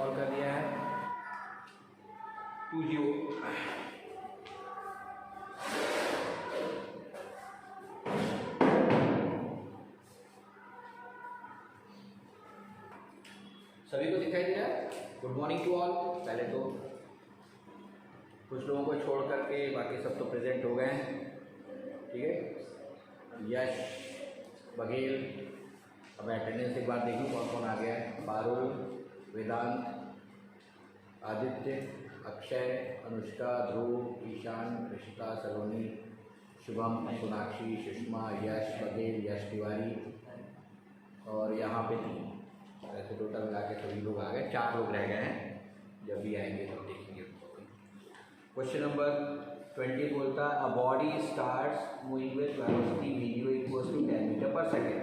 Solve कर दिया है 20। सभी को दिखाई दे रहा है? Good morning to all. पहले तो कुछ लोगों को छोड़ करके बाकी सब तो प्रेजेंट हो गए हैं, ठीक है। यश, बघेल, अब मैं अटेंडेंस एक बार देखूँ कौन कौन आ गया है। पारुल, वेदांत, आदित्य, अक्षय, अनुष्का, ध्रुव, ईशान, ऋषिका, सलोनी, शुभम, सोनाक्षी, सुषमा, यश, बघेल, यश तिवारी और यहाँ पे 3। ऐसे टोटल मिला के सभी लोग आ गए। 4 लोग रह गए हैं, जब भी आएंगे तब देखेंगे। क्वेश्चन नंबर 20 बोलता है a body starts moving with velocity v equals to 10 meter per second.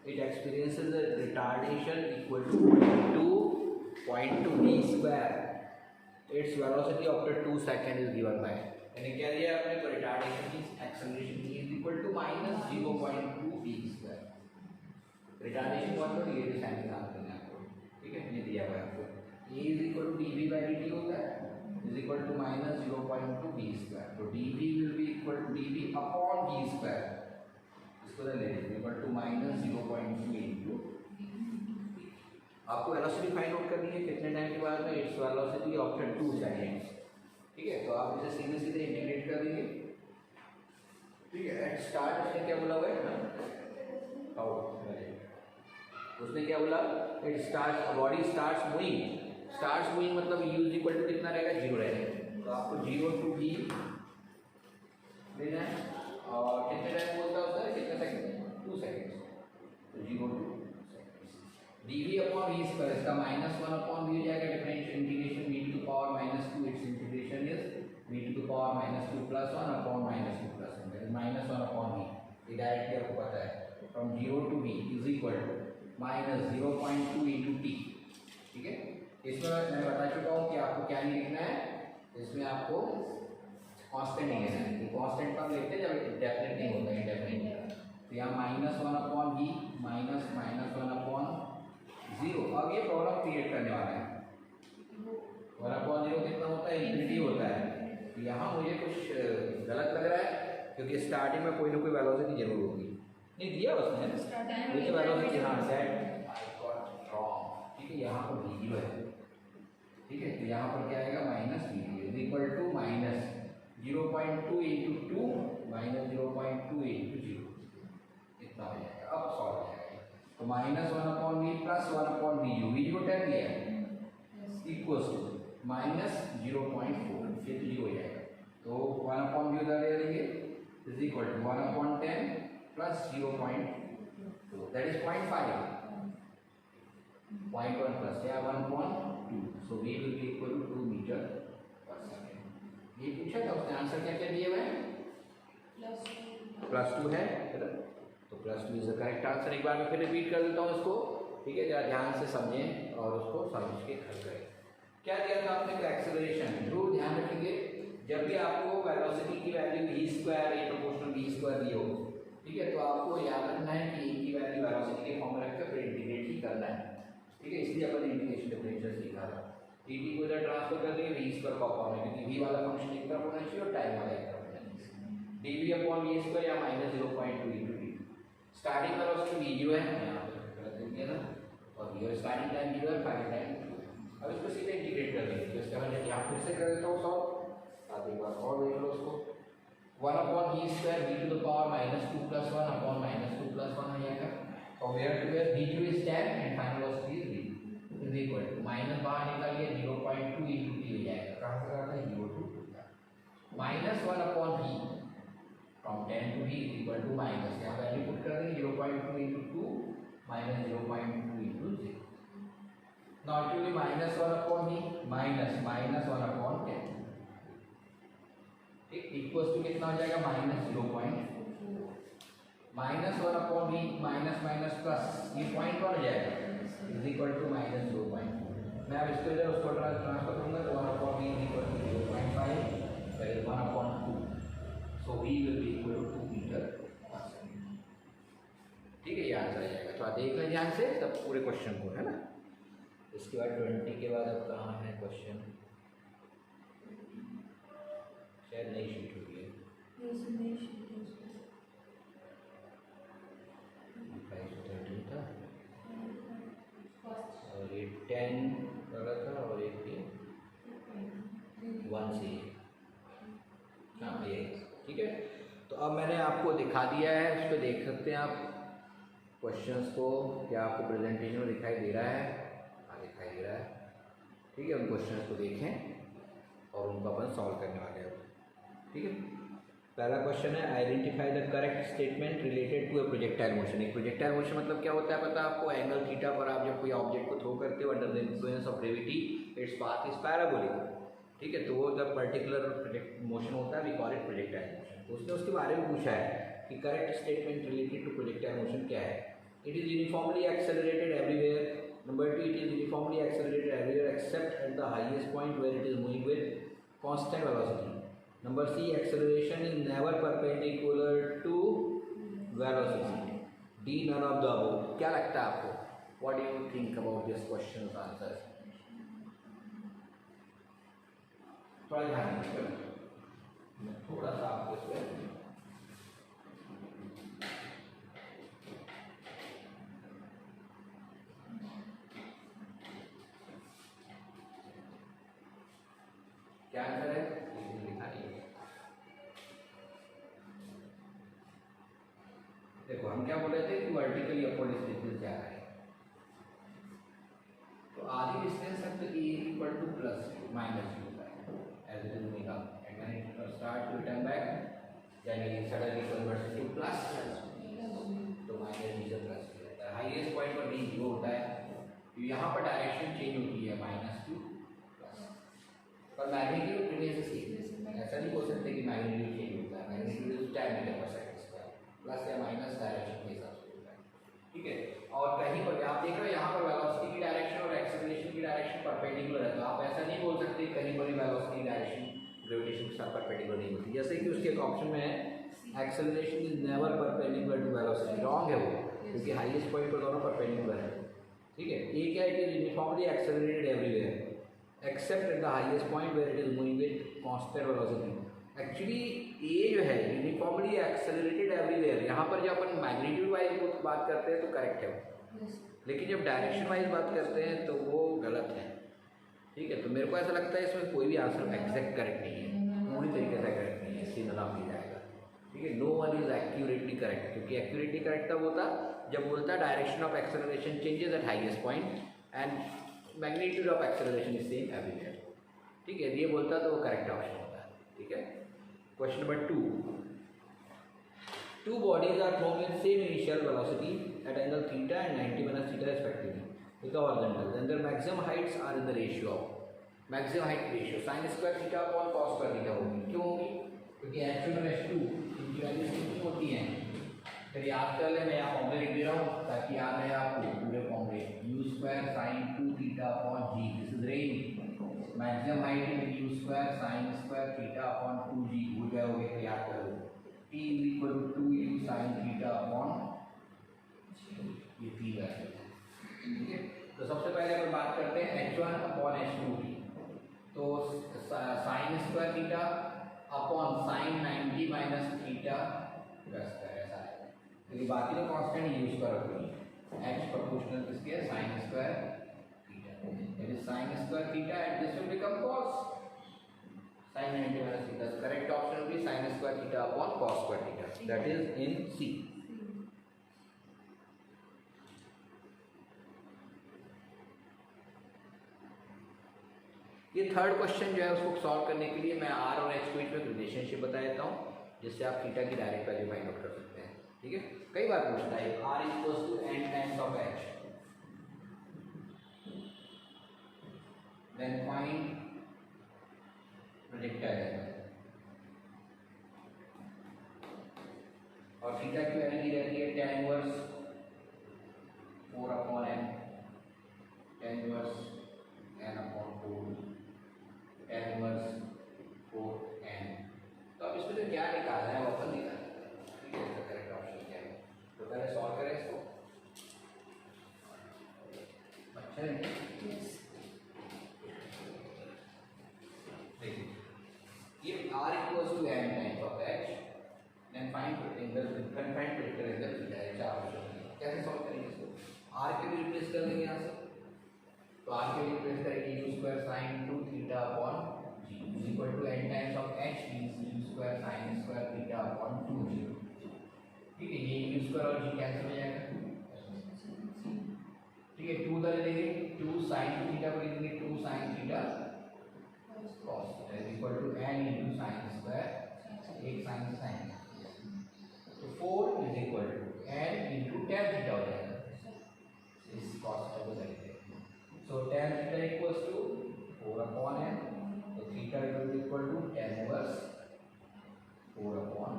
It experiences a retardation equal to 2.2 v square. Its velocity after 2 second is given by. यानी क्या दिया है अपने को? रिटार्डेशन की एक्सेलरेशन की is equal to -0.2 v square. Retardation बहुत बड़ी है, साइन के साथ करना है आपको, ठीक है। ये दिया हुआ है आपको e is equal to dv/dt होता है is equal to -0.2 v square. तो dv will be equal to dv upon v square. इसको ले लीजिए इक्वल टू -0.2 इनटू। आपको वेलोसिटी फाइंड आउट करनी है कितने टाइम के बाद में? इट्स वेलोसिटी आफ्टर 2 सेकंड्स, ठीक है। तो आप इसे सीधे सीधे इंटीग्रेट कर देंगे, ठीक है। एट स्टार्ट उसने क्या बोला हुआ है? उसने क्या बोला? It start body starts moving. Starts moving मतलब u इज इक्वल टू कितना रहेगा? 0 रहेगा। तो आपको 0 to v लेना है और कितने टाइम बोलता होता है? कितने सेकंड? 2 सेकंड। तो 0 to dv upon v square, इसका -1 अपॉन v हो जाएगा। Differential integration v to the power -2 it's integration is v to the power -2 + 1 upon -2 + 1 that is -1 upon v। ये डायरेक्टली आपको पता है। From 0 to v is equal to -0.2 into t, ठीक है। इसमें मैं बता चुका हूँ कि आपको क्या नहीं लिखना है, इसमें आपको कांस्टेंट नहीं लेना है। तो कांस्टेंट कब लिखते हैं? जब इंडेफिनिट नहीं होता है, इंडेफिनिट। तो यहाँ -1 अपॉन v -1 अपॉन 0। अब ये प्रॉब्लम क्रिएट करने वाला है। 1 अपॉन 0 कितना होता है? इन्फिनिटी होता है। तो यहाँ मुझे कुछ गलत लग रहा है क्योंकि स्टार्टिंग में कोई ना कोई वेलोसिटी जरूर होगी। नहीं दिया उसने वेलोसिटी, हाँ सेट आई गॉट रॉन्ग, ठीक है। यहाँ पर v है, ठीक है। तो यहाँ पर क्या आएगा? -v is equal to -0.2 into 2 -0.2 into 0 इतना हो जाएगा। अब सॉल्व हो जाएगा। तो -1 upon v + 1 upon v v 10 लिया इक्वल्स टू -0.4, फिर 0 हो जाएगा। तो 1 अपॉन v उधर ले लेंगे is equal to 1 upon 10 plus 0.2 that is 0.5, 0.1 plus या 1.2। So v will be equal to 2 metre per second. ये पूछा था उसने, आंसर क्या क्या दिए हुए हैं? +2 है, तो +2 इज द करेक्ट आंसर। एक बार मैं फिर रिपीट कर देता हूँ इसको, ठीक है। जरा ध्यान से समझें और उसको समझ के हल करें। क्या दिया था आपने? एक्सेलरेशन। जरूर ध्यान रखेंगे जब भी आपको वेलोसिटी की वैल्यू v स्क्वायर ए प्रोपोर्शनल v स्क्वायर दी हो, ठीक है, तो आपको याद रखना है कि की वैल्यू वेलोसिटी के फॉर्म में रखकर फिर इंटीग्रेट ही करना है, ठीक है। इसलिए अपन इंटीग्रेशन डिफरेंशियल सीखा था। dt को इधर ट्रांसफर कर देंगे v स्क्वायर का फॉर्म में, क्योंकि v वाला फंक्शन एक तरफ होना चाहिए और टाइम वाला एक तरफ होना चाहिए। dv अपॉन v स्क्वायर या -0.2 into dt। Starting velocity v0 है, यहाँ पे गलत लिख दिया था, और v स्टार्टिंग टाइम 0 है, फाइनल टाइम। अब इसको सीधे इंटीग्रेट कर देंगे। तो इसका मैं यहाँ फिर से कर देता हूँ सॉल्व, आप एक बार और देख लो उसको। 1 upon v square v to the power -2 + 1 upon -2 + 1 हो जाएगा। और where to where v2 is 10 and final velocity is v is equal to minus बाहर निकालिए 0.2 इनटू t हो जाएगा। कहाँ से आता है? 0 to -1 upon v from 10 to v is equal to minus, यहाँ वैल्यू पुट कर देंगे 0.2 into 2 -0.2 into 0। Now it will be -1 upon v -1 upon 10, ठीक, इक्वल्स टू कितना हो जाएगा? -0.4 -1 अपॉन v माइनस प्लस ये 0.1 हो जाएगा इज इक्वल टू -0.4। मैं अब इसको इधर उसको ट्रांसफर करूंगा तो 1 upon v is equal to 0.5 that is 1 upon 2। So v will be equal to 2 metre per second, ठीक है। ये आंसर आ जाएगा। तो आप देख लें ध्यान से सब पूरे क्वेश्चन को, है ना। इसके इसके बाद 20 के बाद अब कहाँ है क्वेश्चन? शायद नई शीट हुई है। 513 था और ये 10 वाला था और एक ये 1 से, हाँ ये ठीक है। तो अब मैंने आपको दिखा दिया है, उस पर देख सकते हैं आप क्वेश्चंस को। क्या आपको प्रेजेंटेशन में दिखाई दे रहा है? हाँ दिखाई दे रहा है, ठीक है। उन क्वेश्चंस को देखें और उनको अपन सॉल्व करने वाले हैं, ठीक है। पहला क्वेश्चन है identify the correct statement related to a projectile motion. एक प्रोजेक्टाइल मोशन मतलब क्या होता है पता है आपको? एंगल थीटा पर आप जब कोई ऑब्जेक्ट को थ्रो करते हो under the influence of gravity its path is parabolic, ठीक है। तो वो जब पर्टिकुलर मोशन होता है we call it projectile motion. तो उसने उसके बारे में पूछा है कि correct statement related to projectile motion क्या है? It is uniformly accelerated everywhere. Number 2, it is uniformly accelerated everywhere except at the highest point where it is moving with constant velocity. Number C, acceleration is never perpendicular to velocity. D, none of the above. क्या लगता है आपको? What do you think about this question's answer? थोड़ा ध्यान दीजिए, थोड़ा सा आपको इसमें क्या आंसर है? देखो हम क्या बोल रहे थे कि वर्टिकली अपवर्ड डिस्टेंस क्या है, तो आधी डिस्टेंस तक तो a equal to plus minus होता है as it is moving up and when it start to return back यानी सडनली कन्वर्ट्स टू प्लस, तो माइनस डी से प्लस हो जाता है। हाईएस्ट पॉइंट पर डी 0 होता है, तो यहाँ पर डायरेक्शन चेंज होती है माइनस टू प्लस, पर मैग्नीट्यूड रिमेंस सेम। ऐसा नहीं बोल सकते कि मैग्नीट्यूड चेंज होता है, magnitude is 10 meter per second square plus या माइनस डायरेक्शन के हिसाब से होता है, ठीक है। और कहीं पर आप देख रहे हो यहाँ पर वेलोसिटी की डायरेक्शन और एक्सेलरेशन की डायरेक्शन परपेंडिकुलर है, तो आप ऐसा नहीं बोल सकते कहीं पर भी वेलोसिटी की डायरेक्शन ग्रेविटेशन के साथ परपेंडिकुलर नहीं होती। जैसे कि उसके एक ऑप्शन में है acceleration is never perpendicular to velocity, wrong है वो, क्योंकि हाईएस्ट पॉइंट पर दोनों परपेंडिकुलर है, ठीक है। ये क्या है कि uniformly accelerated everywhere except at the highest point where it is moving with constant velocity. Actually ये जो है यूनिफॉर्मली एक्सेलरेटेड एवरीवेयर, यहाँ पर जब अपन मैग्नीट्यूड वाइज बात करते हैं तो करेक्ट है वो, लेकिन जब डायरेक्शन वाइज बात करते हैं तो वो गलत है, ठीक है। तो मेरे को ऐसा लगता है इसमें कोई भी आंसर एग्जैक्ट करेक्ट नहीं है, पूरी तरीके से करेक्ट नहीं है, सीधा नाम मिल जाएगा, ठीक है। No one is accurately correct, क्योंकि एक्यूरेटली करेक्ट तब होता जब बोलता direction of acceleration changes at highest point and magnitude of acceleration is same everywhere, ठीक है। ये बोलता तो वो करेक्ट ऑप्शन होता है, ठीक है। Question number 2. Two bodies are thrown with same initial velocity at angle theta and 90 minus theta respectively with the horizontal. Then their maximum heights are in the ratio of maximum height ratio sin square theta upon cos square theta होगी। क्यों होगी? क्योंकि h1 और h2 इनकी values कितनी होती हैं? फिर याद कर ले, मैं यहाँ फॉर्मूले लिख दे रहा हूँ ताकि याद रहे आपको पूरे फॉर्मूले। u square sin 2 theta upon g, this is range। Maximum height in u square sine square theta upon 2g हो जाओगे, तो याद करो t equal to 2u sine theta upon ये p वैल्यू, ठीक है। तो सबसे पहले अपन बात करते हैं h1 अपॉन h2 की, तो sign square theta upon sine 90 minus theta plus कर ऐसा है, क्योंकि बाकी तो कांस्टेंट यूज कर रखोगे, h प्रोपोर्शनल किसके sine square it is sin square theta and this will become cos sin 90 minus theta. The correct option will be sin square theta upon cos square theta, that is in C. ये third question जो है उसको solve करने के लिए मैं r और h को बीच में रिलेशनशिप बता देता हूँ, जिससे आप थीटा की डायरेक्ट वैल्यू फाइंड आउट कर सकते हैं, ठीक है। कई बार पूछता है r equals to n times of h, then find projectile angle, और थीटा की वैल्यू दी रहती है tan inverse 4 upon n, tan inverse n upon 4, tan inverse 4n। तो अब इसमें जो क्या निकालना है वो अपन निकाल सकते हैं, ठीक है। इसका करेक्ट ऑप्शन क्या है, तो पहले सॉल्व करें इसको, अच्छा है। आर के रिप्लेस करेंगे u square sine two theta upon g is equal to n times of h means u square sine square theta upon 2g। ठीक है, ये यू स्क्वायर और g कैंसिल हो जाएगा। ठीक है, 2 उधर ले लेंगे, 2 sin थीटा को लिख देंगे 2 sin theta cos theta is equal to n into sin square 1 sin sin। तो 4 is equal to n into tan theta हो जाएगा, इस cos थीटा को लेते हैं। So tan theta equals to 4 upon n, तो theta is equal to tan inverse 4 upon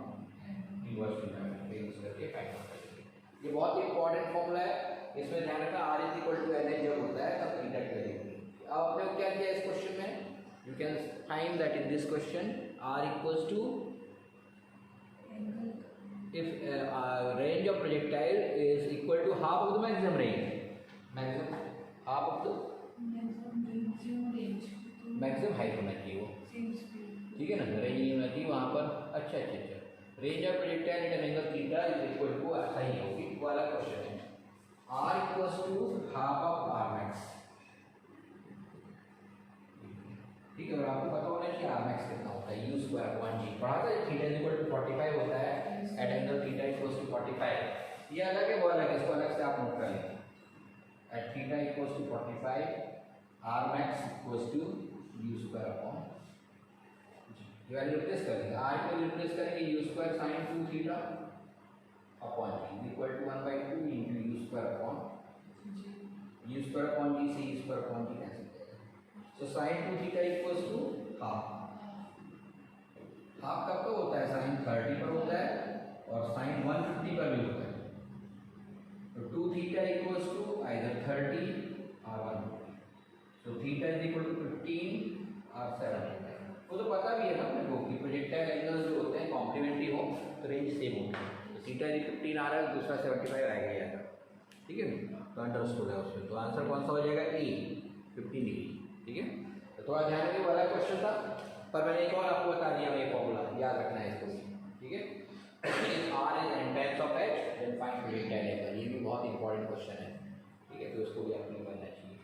n inverse theta पे use करके फाइंड आउट करेंगे। ये बहुत ही इंपॉर्टेंट फॉर्मूला है, इसमें ध्यान रखना r is equal to n जब होता है तब थीटा की वैल्यू। अब आपने क्या किया इस क्वेश्चन में, you can find that in this question r equals to if range of projectile is equal to half of the maximum range, maximum half of the maximum height होना चाहिए वो, ठीक है ना, रेंज नहीं होना चाहिए वहाँ पर। अच्छा अच्छा अच्छा, range of projectile at an angle theta is equal to ऐसा ही होगी वाला क्वेश्चन है, r equals to half of r max. ठीक है, और आपको पता होना चाहिए r मैक्स कितना होता है, u स्क्वायर अपॉन g पढ़ा था, थीटा इज इक्वल टू 45 होता है at angle theta equals to 45। ये अलग है वो अलग है, इसको अलग से आप नोट कर लेंगे। At theta equals to 45 r max equals to u square upon g। ये वैल्यू रिप्लेस कर देंगे, r को रिप्लेस करेंगे u square sin 2 theta upon g is equal to 1/2 into u square upon u square upon g से u square upon g cancel हो जाएगा। So sin 2 theta equals to half, half कब का होता है, sin 30 पर होता है और sin 150 पर भी होता है। तो 2 थीटा इक्वल्स टू आइदर 30 और 150, so theta is equal to 15 और 75। वो तो पता भी है ना अपने को कि प्रोजेक्टाइल एंगल जो होते हैं कॉम्प्लीमेंट्री हो तो रेंज सेम होती है। तो थीटा इज 15 आ रहा है, दूसरा 75 आएगा यहाँ, ठीक है, तो अंडरस्टूड है उसमें। तो आंसर कौन सा हो जाएगा, ए 15 डिग्री। ठीक है, तो थोड़ा ध्यान रखिए, वाला क्वेश्चन था पर मैंने एक और आपको बता दिया, ये फॉर्मूला याद रखना है इसको, ठीक है। r is n times of h then find projectile angle, ये भी बहुत इंपॉर्टेंट क्वेश्चन है, ठीक है, तो इसको भी आपको करना चाहिए।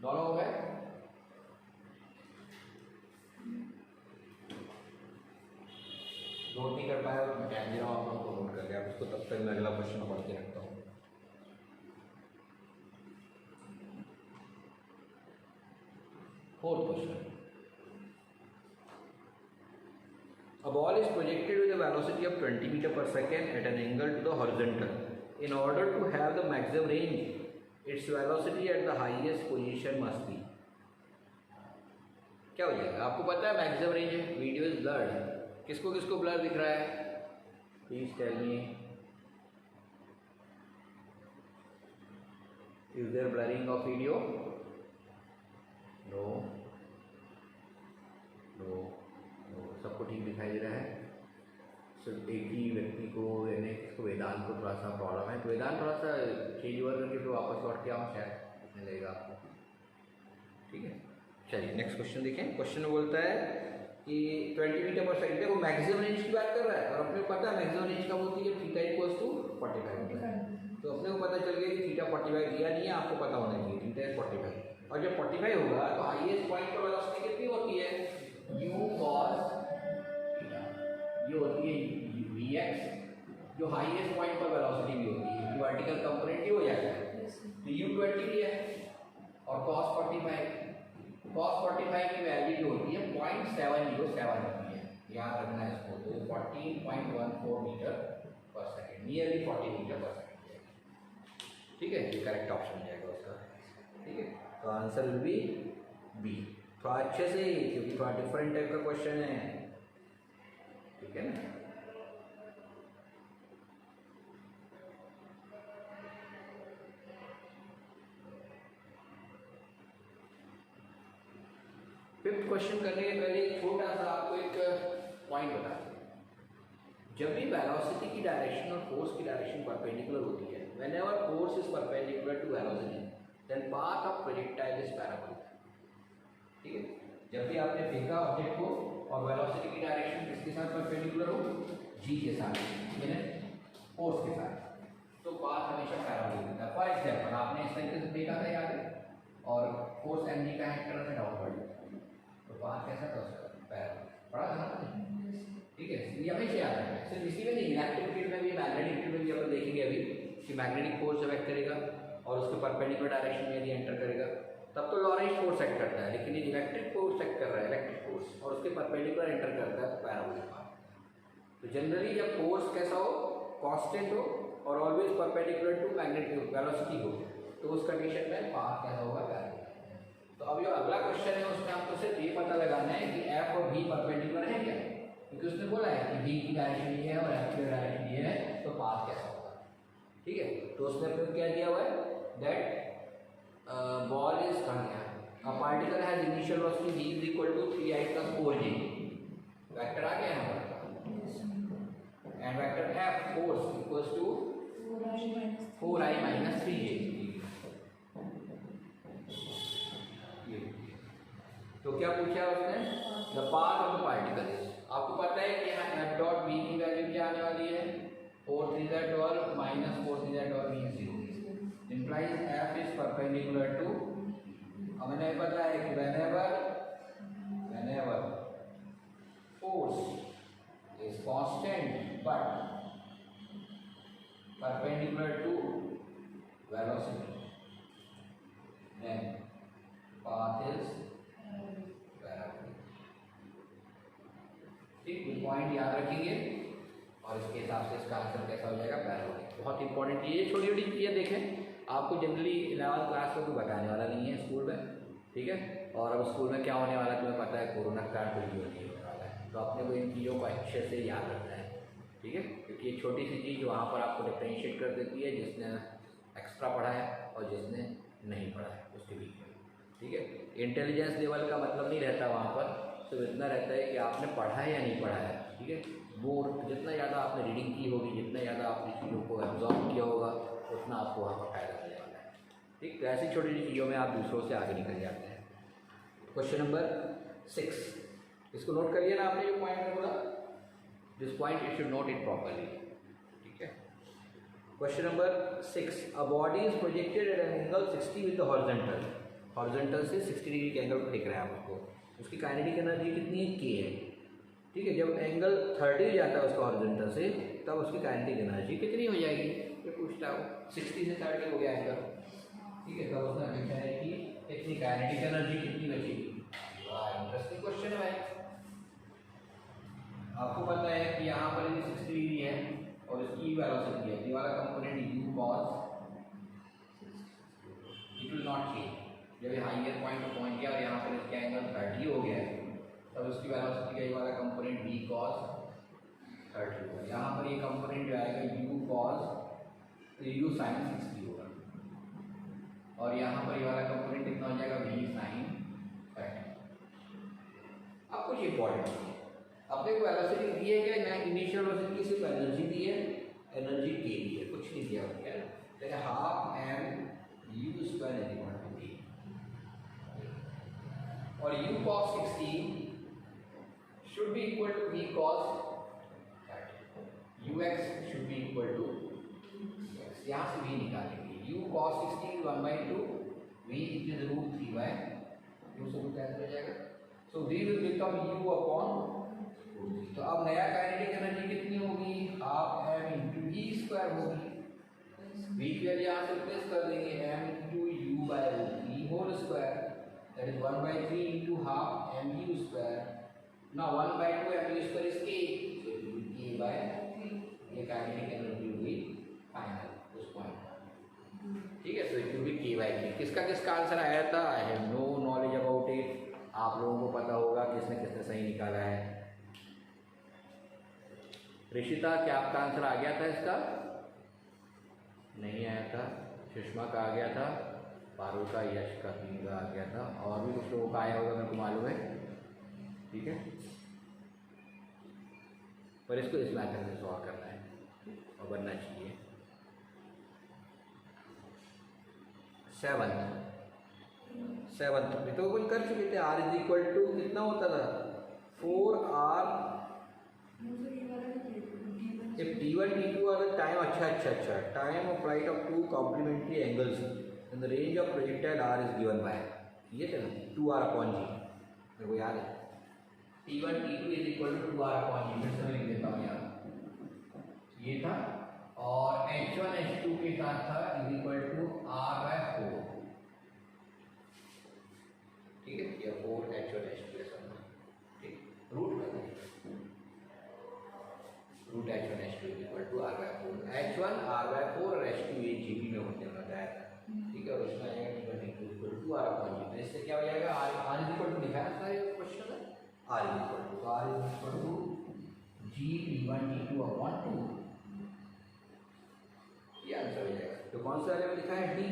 दोनों हो गए, नोट नहीं कर पाया और मैं टाइम दे रहा हूँ आप लोगों को नोट कर लिया, उसको तब तक मैं अगला क्वेश्चन पढ़ के रखता हूँ। Fourth question. A ball is projected with a velocity of 20 meter per second at an angle to the horizontal. In order to have the maximum range, its velocity at the highest position must be. क्या हो जाएगा, आपको पता है maximum range है, video is blurred, किसको किसको blur दिख रहा है, please tell me, is there blurring of video, no no no, सबको ठीक दिखाई दे रहा है, सिर्फ एक ही व्यक्ति को यानी इसको वेदांत को थोड़ा सा प्रॉब्लम है, तो वेदांत थोड़ा सा चेंज ओवर करके फिर वापस लौट के आओ, शायद मिलेगा आपको। ठीक है, चलिए नेक्स्ट क्वेश्चन देखें। क्वेश्चन में बोलता है कि 20 मीटर पर सेकंड, देखो मैक्सिमम रेंज की बात कर रहा है और अपने को पता है मैक्सिमम रेंज कब होती है, थीटा इक्वल्स टू 45 होता है। तो अपने को पता चल गया कि थीटा 45 दिया नहीं है, आपको पता होना चाहिए थीटा इज 45, और जब 45 होगा तो हाईएस्ट पॉइंट पर वेलोसिटी कितनी होती है, u cos थीटा, ये होती है vx, जो हाईएस्ट पॉइंट पर वेलोसिटी भी होती है, वर्टिकल कंपोनेंट ही हो जाता है, तो u20 भी है और cos 45, cos 45 की वैल्यू जो होती है 0.707 होती है, याद रखना है इसको, तो 14.14 metre per second, nearly 40 metre per second, ठीक है, ये करेक्ट ऑप्शन जाएगा उसका। ठीक है, तो आंसर विल बी बी। थोड़ा अच्छे से, क्योंकि थोड़ा डिफरेंट टाइप का क्वेश्चन है, ठीक है ना। फिफ्थ क्वेश्चन करने के पहले छोटा सा आपको एक पॉइंट बता दें, जब भी वेलोसिटी की डायरेक्शन और फोर्स की डायरेक्शन परपेंडिकुलर होती है, whenever force is perpendicular to velocity then path of projectile is parabolic. ठीक है, जब भी आपने फेंका ऑब्जेक्ट को और वेलोसिटी की डायरेक्शन किसके साथ परपेंडिकुलर हो, जी के साथ, यानी फोर्स के साथ, तो तो पाथ हमेशा पैराबोलिक होता है। फॉर एग्जाम्पल आपने इस तरीके से देखा था याद है, और फोर्स एम जी का एक्ट कर रहा था डाउनवर्ड, तो पाथ कैसा था उसका, पैराबोलिक। पढ़ा था ना, ठीक है, ये हमेशा याद रखना। सिर्फ इसी में नहीं, इलेक्ट्रिक फील्ड में भी, मैग्नेटिक फील्ड में भी अपन देखेंगे अभी कि मैग्नेटिक फोर्स जब एक्ट करेगा और उसके परपेंडिकुलर डायरेक्शन में यदि एंटर करेगा तब तो लॉरेंट फोर्स एक्ट करता है, लेकिन ये इलेक्ट्रिक फोर्स एक्ट कर रहा है, इलेक्ट्रिक फोर्स, और उसके परपेंडिकुलर एंटर करता है पैराबोलिक पाथ। तो जनरली जब फोर्स कैसा हो, कांस्टेंट हो और always perpendicular to magnetic velocity हो, तो उस कंडीशन में पाथ कैसा होगा, पैराबोलिक। तो अब जो अगला क्वेश्चन है उसमें आपको सिर्फ ये पता लगाना है कि एफ और भी परपेंडिकुलर है क्या, क्योंकि उसने बोला है कि v की डायरेक्शन ये है और f की डायरेक्शन ये है, तो पाथ कैसा होगा। ठीक है, तो उसने फिर क्या दिया हुआ है, दैट बॉल इज कहाँ गया, a particle has initial velocity v is equal to 3i plus 4j, vector आ गया यहाँ पर, and vector f force equals to 4i minus 3j। तो क्या पूछा उसने, the path of the particle is, आपको पता है कि यहाँ एफ डॉट बी की वैल्यू क्या आने वाली है, 4 3 12 minus 4 3 12 mean 0, implies F is perpendicular to, हमें पता है कि whenever force is constant but perpendicular to velocity then path is parabolic। ठीक, ये पॉइंट याद रखेंगे और इसके हिसाब से इसका आंसर कैसा हो जाएगा, पैराबोलिक। बहुत इंपॉर्टेंट चीज़ है, छोटी छोटी चीज़ें देखें, आपको जनरली 11th क्लास में कोई बताने वाला नहीं है स्कूल में, ठीक है, और अब स्कूल में क्या होने वाला है तुम्हें पता है, कोरोना का कुछ भी नहीं होने वाला है, तो अपने को इन चीज़ों को अच्छे से याद रखना है, ठीक है, क्योंकि एक छोटी सी चीज़ वहाँ पर आपको डिफ्रेंशिएट कर देती है, जिसने एक्स्ट्रा पढ़ा है और जिसने नहीं पढ़ा है उसके बीच में, ठीक है। इंटेलिजेंस लेवल का मतलब नहीं रहता वहाँ पर, तो इतना रहता है कि आपने पढ़ा है या नहीं पढ़ा है, ठीक है। वो जितना ज़्यादा आपने रीडिंग की होगी, जितना ज़्यादा आपने चीज़ों को एब्जॉर्व किया होगा, उतना आपको वहाँ पर फायदा मिलने वाला है, ठीक। तो ऐसी छोटी छोटी चीज़ों में आप दूसरों से आगे निकल जाते हैं। क्वेश्चन नंबर 6, इसको नोट करिए ना आपने, जो पॉइंट में बोला, this point you should note it properly, ठीक है। Question number 6, a body is projected at an angle 60 with the horizontal, horizontal से 60 डिग्री के एंगल पर दिख रहा है आपको, उसकी काइनेटिक एनर्जी कितनी है, k है, ठीक है। जब एंगल 30 जाता है उसका हॉरिजॉन्टल से, तब उसकी काइनेटिक एनर्जी कितनी हो जाएगी, ये पूछता है, 60 से 30 हो गया एंगल, ठीक है, तब उसने पूछा है कि इतनी काइनेटिक एनर्जी कितनी बचेगी। इंटरेस्टिंग क्वेश्चन है भाई। आपको पता है कि यहाँ पर यदि 60 डिग्री है और इसकी वेलोसिटी है, ये वाला component u cos, it will not change. जब ये हाईएस्ट पॉइंट पर पहुँच गया और यहाँ पर इसका एंगल 30 हो गया है, तब उसकी वेलोसिटी का ये वाला कंपोनेंट v cos 30 होगा। यहाँ पर ये कंपोनेंट जो आएगा u cos, तो u sin 60 होगा, और यहाँ पर ये वाला कंपोनेंट कितना हो जाएगा, v sin 30। अब कुछ इंपॉर्टेंट है, अपने को वेलोसिटी दी है क्या, ना इनिशियल वेलोसिटी की सिर्फ एनर्जी दी है, एनर्जी k दी है, कुछ नहीं दिया हुआ है, देखिए half m u square is equal to k, और u cos 60 should be equal to v cos 30, ux should be equal to x, यहाँ से v निकालेंगे, u cos 60 is 1/2, v it is √3/2 से कैंसिल हो जाएगा, so v will become u upon 2। तो अब नया काइनेटिक एनर्जी कितनी होगी, half m into E square होगी, v की वैल्यू यहाँ से रिप्लेस कर देंगे, m into u by √3 whole square, that is 1/3 into half m u square, now 1/2 m u square is k, so it will be k by 3, ये kinetic energy होगी final उस point पर, ठीक है। so it will be k by 3। किसका किसका answer आया था, I have no knowledge about it, आप लोगों को पता होगा किसने किसने सही निकाला है। ऋषिता, क्या आपका आंसर आ गया था इसका, नहीं आया था, सुषमा का आ गया था, पारुल का, यश का, तीन का आ गया था, और भी कुछ लोगों का आया होगा, मेरे को मालूम है, ठीक है, पर इसको इस मैथड से सॉल्व करना है और बनना चाहिए। 7th भी तो कुछ कर चुके थे, r इज इक्वल टू कितना होता था, 4r If T1 T2 are the time अच्छा time of flight of two complementary angles then the range of projectile r is given by ये थे ना 2r upon g मेरे को याद है T1 T2 is equal to 2r upon g फिर से मैं लिख देता हूँ यहाँ ये था और H1 H2 के साथ था is equal to r by 4 ठीक है ये 4 H1 H2 ऐसा ठीक रूट कर देंगे root H1 H2 is equal to r by 4 H1 r by 4 और H2 ये GP में होने वाला है ठीक है और उसमें आ जाएगा T1 T2 equal to r upon g तो इससे क्या हो जाएगा r is equal to लिखा है सारे क्वेश्चन में r is equal to तो r is equal to g T1 T2 upon 2 ये आंसर हो जाएगा तो कौन सा वाले में लिखा है डी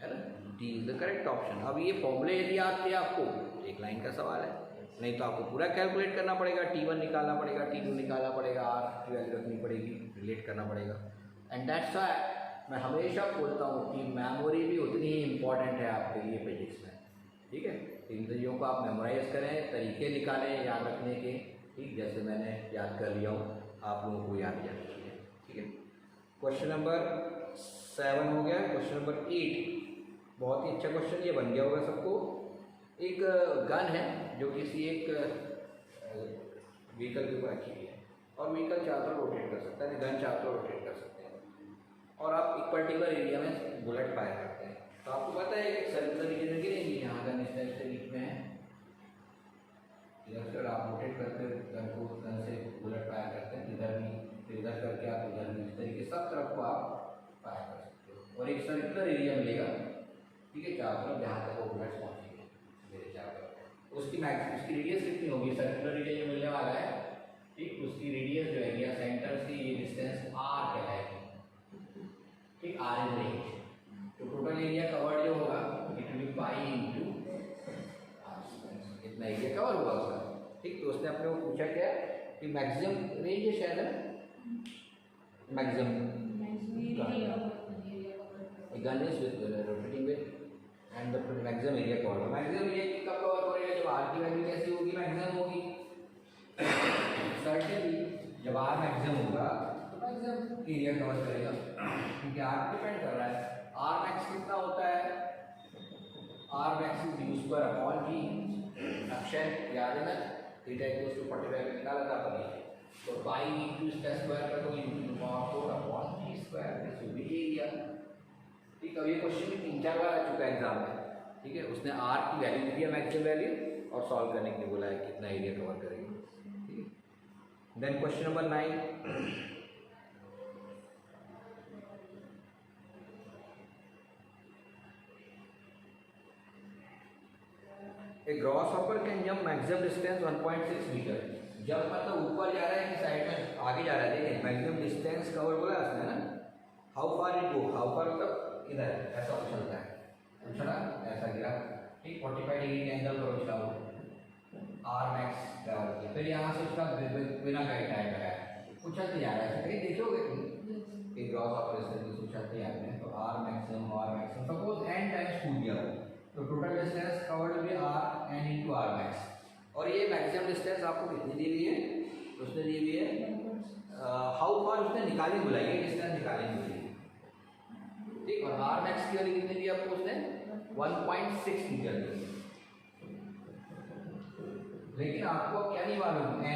है ना D is the correct option अब ये फॉर्मूले यदि आते हैं आपको एक लाइन का सवाल है नहीं तो आपको पूरा कैलकुलेट करना पड़ेगा T1 निकालना पड़ेगा T2 निकालना पड़ेगा r की वैल्यू रखनी पड़ेगी रिलेट करना पड़ेगा एंड दैट्स व्हाई मैं हमेशा बोलता हूँ कि मेमोरी भी उतनी ही इम्पॉर्टेंट है आपके लिए फिजिक्स में ठीक है इन चीज़ों को आप मेमोराइज करें तरीके निकालें याद रखने के ठीक जैसे मैंने याद कर लिया हूँ आप लोगों को याद रखिए ठीक है क्वेश्चन नंबर 7 हो गया क्वेश्चन नंबर 8 बहुत ही अच्छा क्वेश्चन ये बन गया होगा सबको एक गन है जो किसी एक व्हीकल के ऊपर रखी हुई है और व्हीकल चारों तरफ रोटेट कर सकता है गन चारों तरफ रोटेट कर सकते हैं और आप एक पर्टिकुलर एरिया में बुलेट फायर करते हैं तो आपको पता है कि सर्कुलर रीजन में गिरेंगी यहाँ गन इस टाइप से बीच में है इधर से आप रोटेट करते गन को गन से बुलेट फायर करते हैं इधर भी फिर इधर करके आप इधर भी इस तरीके सब तरफ को आप फायर कर सकते हो और एक सर्कुलर एरिया मिलेगा ठीक है चारों तरफ जहाँ तक वो बुलेट्स पहुँचेंगे मेरे चारों तरफ उसकी रेडियस कितनी होगी सर्कुलर एरिया जो मिलने वाला है ठीक उसकी रेडियस जो है सेंटर से ये डिस्टेंस r कहलाएगी ठीक r इज रेंज तो टोटल एरिया कवर्ड जो होगा it will B pi into इतना एरिया कवर होगा उसका ठीक तो उसने अपने को पूछा क्या कि मैक्सिमम रेंज है शायद है maximum gun is rotating with and the maximum area cover maximum area कब कवर करेगा जब r की वैल्यू कैसी होगी मैक्सिमम होगी सर्टेनली जब r मैक्सिमम होगा तो मैक्सिमम एरिया कवर करेगा क्योंकि r डिपेंड कर रहा है r मैक्स कितना होता है r max is u square upon g अक्षर याद है ना थीटा इक्वल्स टू 45 निकाला था अपने तो पाई इनटू इसका स्क्वायर कर दो into the power 4 upon g square this will be area ठीक है ये क्वेश्चन भी 3-4 बार आ चुका है एग्जाम में ठीक है उसने r की वैल्यू दी है मैक्सिमम वैल्यू और सॉल्व करने के लिए बोला है कितना एरिया कवर करेगी ठीक है then question number 9 A grasshopper can jump maximum distance 1.6 meter जब मतलब ऊपर जा रहा है कि साइड में आगे जा रहा है देखिए मैक्सिमम डिस्टेंस कवर बोला उसने ना how far it go how far मतलब इधर ऐसा उछलता है उछला ऐसा गिरा ठीक 45 डिग्री के एंगल पर उछला वो r मैक्स ट्रैवल किया फिर यहाँ से उसका बिना गाइड टाइम लगाया उछलते जा रहा है कहीं देखोगे तुम कि ग्रॉसहॉपर इस तरीके से उछलते जाते हैं तो r maximum suppose n times कूद गया तो total distance covered with r n into r max और ये मैक्सिमम डिस्टेंस आपको कितनी दी हुई है उसने दी हुई है हाउ फार उसने निकाली बुलाई है डिस्टेंस निकाली बुलाई ठीक और r max की वैल्यू कितनी दी आपको उसने 1.6 मीटर दी लेकिन आपको क्या नहीं मालूम n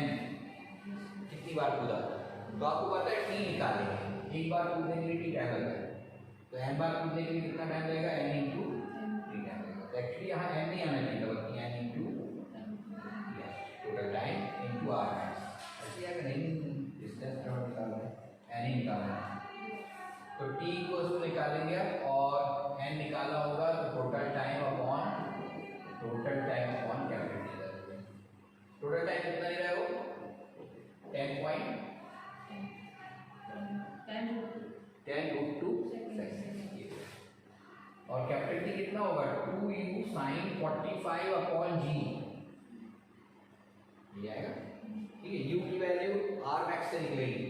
कितनी बार कूदा तो आपको पता है t निकालेंगे एक बार कूदने के लिए t टाइम लगेगा तो n बार कूदने के लिए कितना टाइम लगेगा n into एक्चुअली यहाँ n नहीं आना चाहिए बल्कि n into total time into r ऐसे अगर नहीं डिस्टेंस ट्रेवल निकालना है n ही निकालना है तो t को उसको निकालेंगे और n निकाला होगा तो total time upon capital T total time कितना दे रहा है वो 10.10√2 सेकंड और कैपिटल टी कितना होगा 2u sin 45 अपॉन g ये आएगा ठीक है u की वैल्यू r max से निकलेगी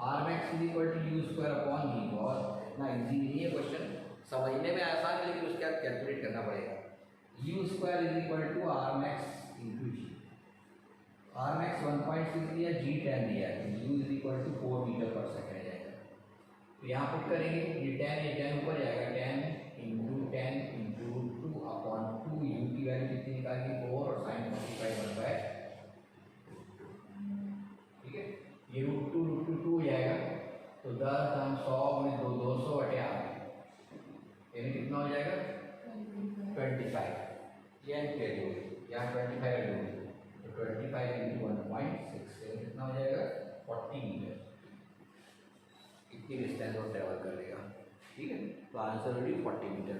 r max is equal to u square upon g बहुत इतना इजी नहीं है क्वेश्चन समझने में आसान है लेकिन उसके बाद कैलकुलेट करना पड़ेगा u square is equal to r max into g R max 1.6 दिया, जी 10 दिया है, U is equal to 4 meter per second जाएगा। तो यहाँ पुट करेंगे, ये 10 ऊपर जाएगा, 10 इंटू 10 इंटू 2 अपॉन 2, यू की वैल्यू कितनी निकाली 4 और साइन 45 1 बाय, ठीक है। ये √2 हो जाएगा, तो 10 हम 100 में 200 बटे 8, यानी कितना हो जाएगा 25, ये एंड कैरी होगी, यहाँ 25 ऐड होगी, तो 25 इंटू 1.6 यानी कितना हो जाएगा 40 मीटर, इतनी डिस्टेंस वो ट्रेवल करेगा, ठीक है। तो आंसर होगी 40 मीटर।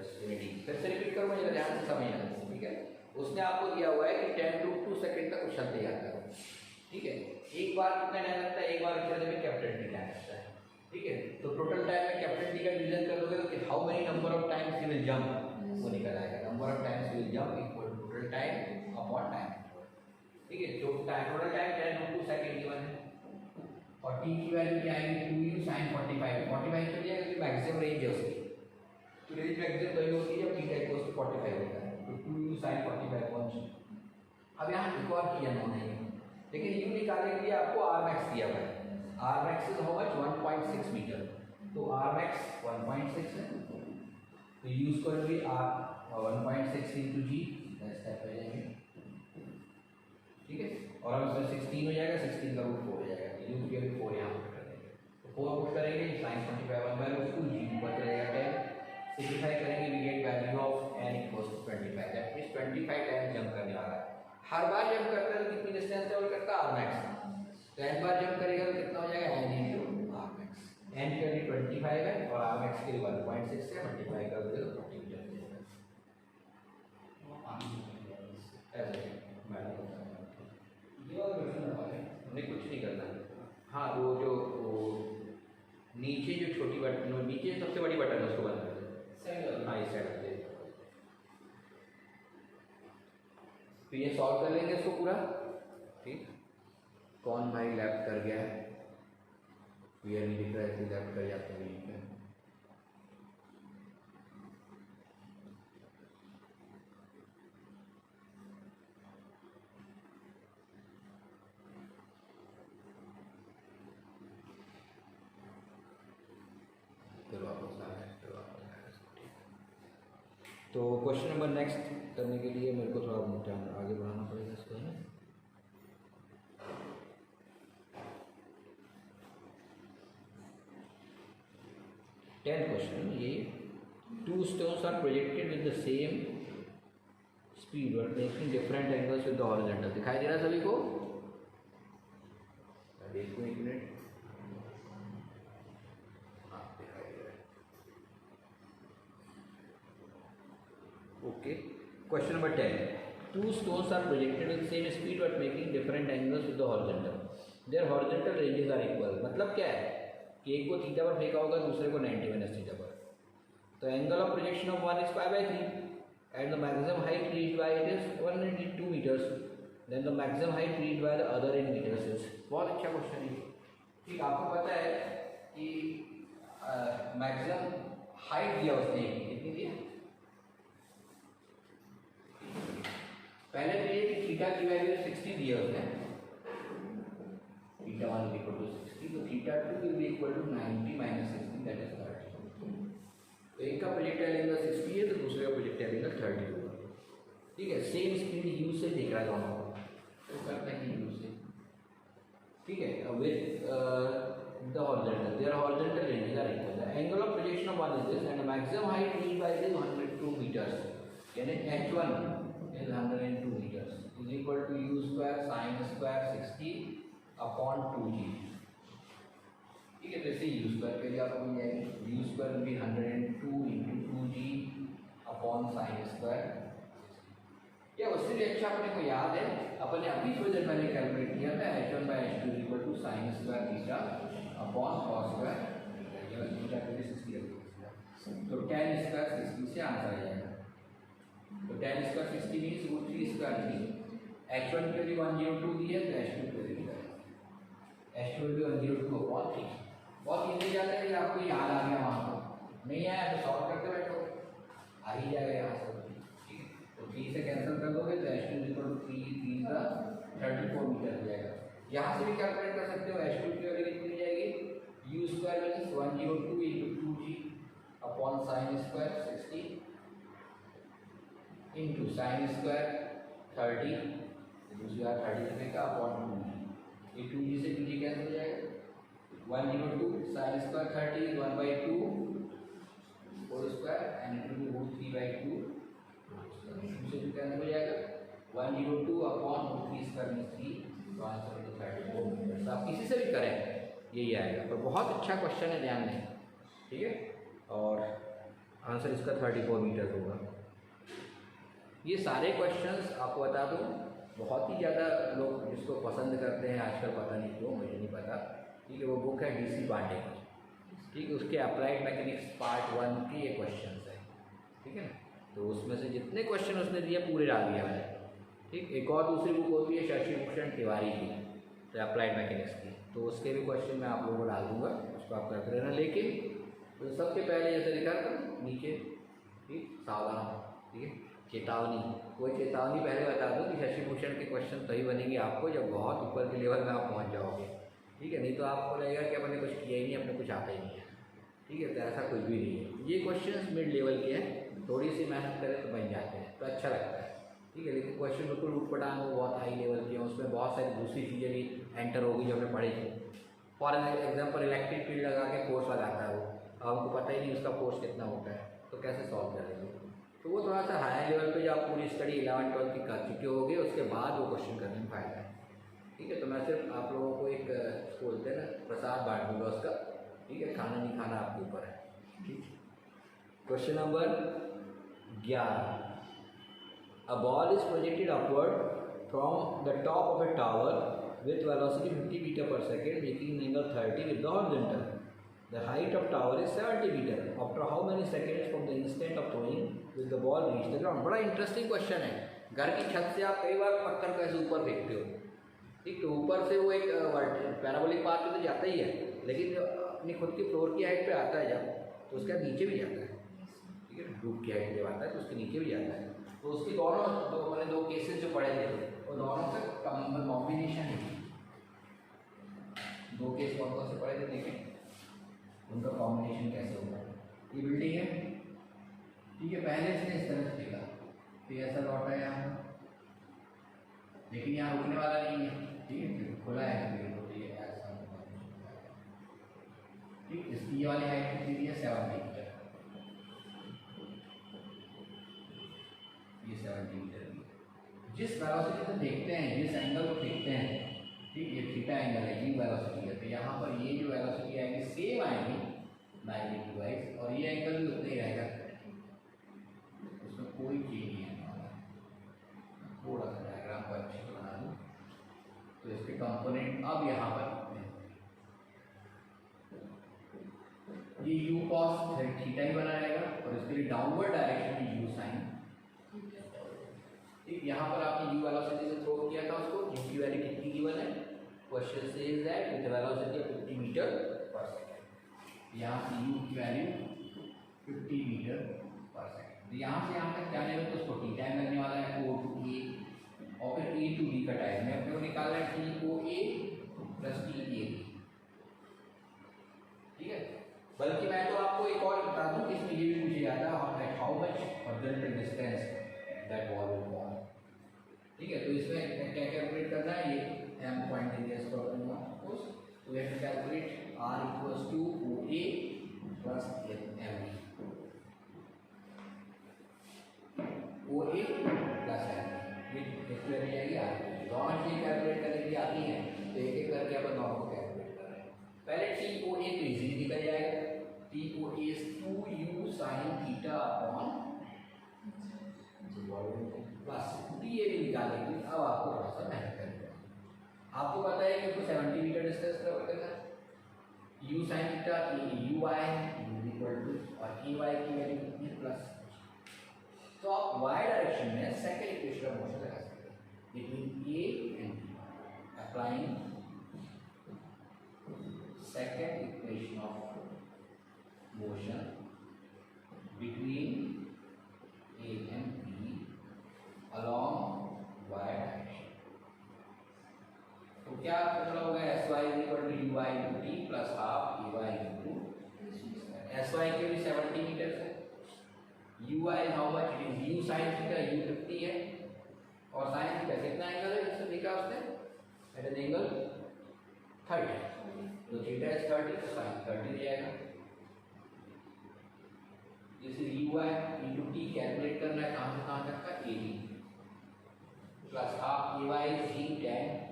फिर से रिपीट करूँगा, जरा ध्यान से समझ आना, ठीक है। उसने आपको दिया हुआ है कि 10√2 सेकेंड का क्वेश्चन तैयार करो, ठीक है। एक बार कितना टाइम लगता है, एक बार करने में कैप्टन टी टाइम लगता है, ठीक है। तो टोटल टाइम में कैप्टन टी का डिवीजन कर दोगे तो how many number of times you will jump, वो निकल आएगा, number of times you will jump equal to total time upon time, ठीक है। तो टोटल टाइम 10√2 सेकेंड गिवन है, और टी की वैल्यू क्या आएगी 2u sin 45 चल जाएगा, क्योंकि मैक्सिमम रेंज है उसकी, तो रेंज मैक्सिमम तभी होती है जब थीटा इक्वल्स टू 45 होता है, तो 2u sin 45 कौन। अब यहाँ एक और किया नहीं है, लेकिन u निकालने के लिए आपको आर मैक्स दिया हुआ है, R max is how much 1.6 meter, तो आर मैक्स 1.6 है, तो u स्क्वायर भी आर 1.6 इंटू जी, ठीक है। और अब इसमें 16 हो जाएगा, 16 का रूट 4 हो जाएगा, यू के भी 4 यहाँ पुट कर देंगे, तो 4 पुट करेंगे, साइन 45 1 बाय रूट 2, जी ऊपर चलेगा 10, सिंप्लीफाई करेंगे, we get value of n equals to 25, that means 25 time jump करने वाला है। हर बार जंप करता है तो कितनी डिस्टेंस ट्रैवल करता है आर मैक्स, तो n बार जंप करेगा तो कितना हो जाएगा n into R max, n के लिए 25 है और आर मैक्स के लिए 1.6 से मल्टीप्लाई कर दोगे तो 40 मीटर हो जाएगा। हमने कुछ नहीं करना, हाँ वो जो नीचे जो छोटी बटन, नीचे सबसे बड़ी बटन है उसको बंद कर दे, हाँ इस साइड से। तो ये सॉल्व कर लेंगे इसको पूरा, ठीक। कौन भाई लेफ्ट कर गया है, ये नहीं दिख रहा है, लेफ्ट कर जाते हैं, तो क्वेश्चन नंबर नेक्स्ट करने के लिए मेरे को थोड़ा आगे बढ़ाना पड़ेगा इसको, है ना। 10th क्वेश्चन, ये 2 stones are projected with the same speed but making different angles with the horizontal, दिखाई दे रहा है सभी को, देखो एक minute, okay. Question number 10, 2 stones are projected with same speed but making different angles with the horizontal, their horizontal ranges are equal, मतलब क्या है कि एक को थीटा पर फेंका होगा, दूसरे को 90 माइनस थीटा पर, तो angle of projection of one is π/3 and the maximum height reached by it is 192 meters, then the maximum height reached by the other in meters is. बहुत अच्छा क्वेश्चन है, ठीक। आपको पता है कि मैक्सिमम हाइट दिया उसने कितनी दी, पहले तो ये कि थीटा की वैल्यू 60 दी है उसने, थीटा 1 इक्वल टू 60, तो theta 2 will be equal to 90 minus 60, that is 30। तो एक का प्रोजेक्टाइल एंगल 60 है तो दूसरे का प्रोजेक्टाइल एंगल 30 होगा, ठीक है। सेम स्पीड यू से देख रहा है दोनों को, तो करते हैं यू से, ठीक है। With the horizontal, there horizontal ranges are equal, the angle of projection of one is this and the maximum height reached by it is 102 meters, यानी h1 is 102 meters is equal to u square sin square 60 upon 2g, ठीक है। तो इसे u square के लिए आपको मिल जाएगी, u square will be 102 into 2g upon sin square, या उससे भी अच्छा अपने को याद है, अपने अभी को जब मैंने कैलकुलेट किया था h1 by h2 is equal to sin square theta upon cos square theta, theta के लिए 60 रखिएगा, तो tan square 60 से आंसर आ जाएगा, तो tan square 60 means root 3 square 3, h1 के लिए 102 दिया तो h2 के लिए h2 भी 102 अपॉन 3, बहुत इजी जाता है, आपको याद आ गया, वहाँ पर नहीं आया तो सॉल्व करते बैठो, आ ही जाएगा यहाँ से, ठीक है। तो 3 से कैंसिल कर दोगे तो h2 इक्वल टू 3 3 का 34 मीटर हो जाएगा। यहाँ से भी कैलकुलेट कर सकते हो, h2 की वैल्यू कितनी हो जाएगी, u square means 102 into 2g upon sine square 60 into sine square 30 दूसरी बार 30 रुपये का अपॉन 2g, ये 2g से 2g कैंसिल हो जाएगा, 102 sine square 30 1/2 whole square and it will be root 3/2 से भी कैंसिल हो जाएगा, 102 अपॉन रूट 3 स्क्वायर मीन्स 3, तो आंसर तो 34 मीटर। आप किसी से भी करें यही आएगा, तो बहुत अच्छा क्वेश्चन है, ध्यान दें, ठीक है। और आंसर इसका 34 मीटर होगा। ये सारे क्वेश्चंस आपको बता दूं, बहुत ही ज़्यादा लोग जिसको पसंद करते हैं आजकल, पता नहीं क्यों, मुझे नहीं पता, ठीक है। वो बुक है DC पांडे की, ठीक है, उसके अप्लाइड मैकेनिक्स पार्ट 1 के ये क्वेश्चंस है, ठीक है। तो उसमें से जितने क्वेश्चन उसने दिए पूरे डाल दिया मैंने, ठीक। एक और दूसरी बुक होती है शशि भूषण तिवारी की, तो अप्लाइड मैकेनिक्स की, तो उसके भी क्वेश्चन मैं आप लोगों को डाल दूंगा, उसको आप करते रहना। लेकिन तो सबसे पहले जैसे लिखा था नीचे, ठीक, सावधान, ठीक है, चेतावनी, कोई चेतावनी पहले बता दूं कि शशि भूषण के क्वेश्चन तभी बनेंगे आपको जब बहुत ऊपर के लेवल में आप पहुंच जाओगे, ठीक है। नहीं तो आपको लगेगा कि अपने कुछ किया ही नहीं, अपने कुछ आता ही नहीं है, ठीक है। तो ऐसा कुछ भी नहीं है, ये क्वेश्चन मिड लेवल के हैं, थोड़ी सी मेहनत करें तो बन जाते हैं, तो अच्छा लगता है, ठीक है। लेकिन क्वेश्चन बिल्कुल उठपटांग हो, बहुत हाई लेवल के हैं, उसमें बहुत सारी दूसरी चीज़ें भी एंटर होगी जो हमने पढ़ी थी। फॉर एग्जाम्पल इलेक्ट्रिक फील्ड लगा के कोर्स लगाता है वो, अब हमको पता ही नहीं उसका कोर्स कितना होता है, तो कैसे सॉल्व करेंगे। तो वो थोड़ा सा हाई लेवल पे जो आप पूरी स्टडी 11-12 की कर चुके होगे, उसके बाद वो क्वेश्चन करने में फायदा है, ठीक है। तो मैं सिर्फ आप लोगों को एक बोलते हैं ना प्रसाद बांट दूँगा उसका, ठीक है, खाना नहीं खाना आपके ऊपर है, ठीक। Question number 11, a ball is projected upward from the top of a tower with velocity 50 meter per second making an angle 30 with the horizontal. The height of tower is 70 meter. After how many seconds from the instant of throwing will the ball reach the ground? बड़ा interesting question है। घर की छत से आप कई बार पत्थर कैसे ऊपर फेंकते हो, ठीक, तो ऊपर से वो एक पैराबोलिक पाथ पे तो जाता ही है, लेकिन अपनी खुद की फ्लोर की हाइट पे आता है जब, तो उसका नीचे भी जाता है, ठीक है, रूफ की हाइट जब आता है तो उसके नीचे भी जाता है। तो उसकी दोनों मैंने दो केसेस जो पढ़े थे वो दोनों का कॉम्बिनेशन है, दो केस कौन कौन से पढ़े थे देखें, उनका कॉम्बिनेशन कैसे होगा। ये बिल्डिंग है, ठीक है, पहले इसने इस तरह से फेंका, फिर ऐसा लौटा है यहाँ, लेकिन यहाँ रुकने वाला नहीं है, ठीक है, खुला है, तो ये ऐसा, ठीक। इसकी ये वाली हाइट कितनी दी है, 70 मीटर, ये 70 मीटर की। जिस वेलोसिटी से देखते हैं, जिस एंगल को देखते हैं, ठीक, ये थीटा एंगल है, ये वेलोसिटी है, तो यहाँ पर ये जो वेलोसिटी आएगी सेम आएगी मैग्नीट्यूड वाइज, और ये एंगल भी उतना ही रहेगा, उसमें कोई चेंज नहीं आने वाला। थोड़ा सा डायग्राम को अच्छे से बना दूँ तो इसके कंपोनेंट अब यहाँ पर ये u cos थीटा ही बना रहेगा, और इसके लिए डाउनवर्ड डायरेक्शन में u साइन, ठीक। यहाँ पर आपने u वेलोसिटी से थ्रो किया था उसको, u की वैल्यू कितनी गिवन है, question says that with velocity of 50 meter per second, यहाँ से u की वैल्यू 50 मीटर पर सेकंड, तो यहाँ से यहाँ तक जाने में तो उसको टी टाइम लगने वाला है, O to A, और फिर A to B का टाइम में अपने को निकालना है TOA प्लस TAB, ठीक है। बल्कि मैं तो आपको एक और बता दूं कि इसमें ये भी पूछा जाता है how much horizontal distance that ball will fall, ठीक है। तो इसमें क्या कैलकुलेट करना है, ये m पॉइंट दे दिया इसको करूंगा, तो we have to calculate r equals to OA plus MB, OA plus MB, ये डिस्प्ले में जाएगी r, दोनों चीज़ कैलकुलेट करने के लिए आती हैं, तो एक एक करके अपन दोनों को कैलकुलेट कर रहे हैं। पहले TOA तो इजीली निकल जाएगा, TOA is 2u sin theta upon plus TAB निकालेंगे। अब आपको थोड़ा सा मेहनत करनी पड़ेगी, आपको पता है कि उसको 70 मीटर डिस्टेंस कवर करना है, u sin theta uy equal to, और ky की वैल्यू कितनी है, प्लस, तो आप y डायरेक्शन में सेकंड इक्वेशन ऑफ मोशन लगा सकते हैं between a and b, applying second equation of motion between A and B along y direction, क्या फॉर्मूला होगा S Y is equal to U Y into T plus half A Y into S Y के भी 70 meter है, U Y how much it is U sine theta U 50 है और sine theta कितना angle है जिससे देखा उसने एट एन एंगल 30, तो थीटा इज 30 तो साइन 30 हो जाएगा। This is U Y into T calculate करना है कहाँ से कहाँ तक का 80 plus half A Y G 10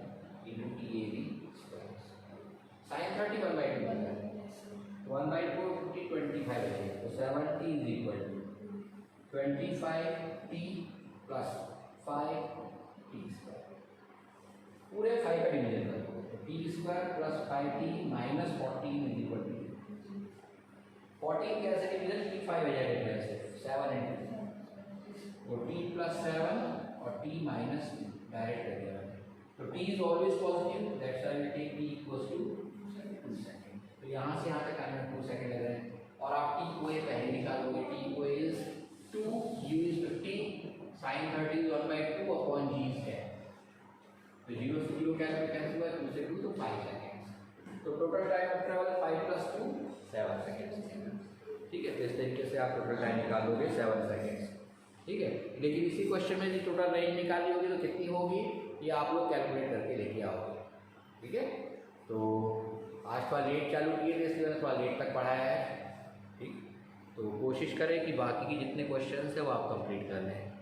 into T A B square sine 30 1/2 बनता है 1/4 50 25 है तो 70 is equal to 25t plus 5t square पूरे 5 का डिवीजन करो तो t square plus 5t minus 14 is equal to 14 कैसे डिवीजन t 5 हो जाएगा कैसे 7 इंटू वो t प्लस 7 और t माइनस डायरेक्ट कर दिया तो t इज always positive that's why we take t equals to 2 second. तो यहाँ से यहाँ तक आने में 2 सेकंड लग रहे हैं और आप t को पहले निकालोगे t को is 2 u is 50 sin 30 is 1/2 upon g is 10 तो 0 से 0 कैंसिल हुआ 2 से 2 तो 5 सेकंड्स तो total time of travel 5 plus 2 7 seconds. ठीक है तो इस तरीके से आप टोटल टाइम निकालोगे 7 सेकंड्स। ठीक है लेकिन इसी क्वेश्चन में यदि टोटल रेंज निकाली होगी तो कितनी होगी ये आप लोग कैलकुलेट करके लेके आओगे। ठीक है तो आज थोड़ा लेट चालू किए थे इसलिए थोड़ा लेट तक पढ़ाया है। ठीक तो कोशिश करें कि बाकी के जितने क्वेश्चंस हैं वो आप कंप्लीट कर लें।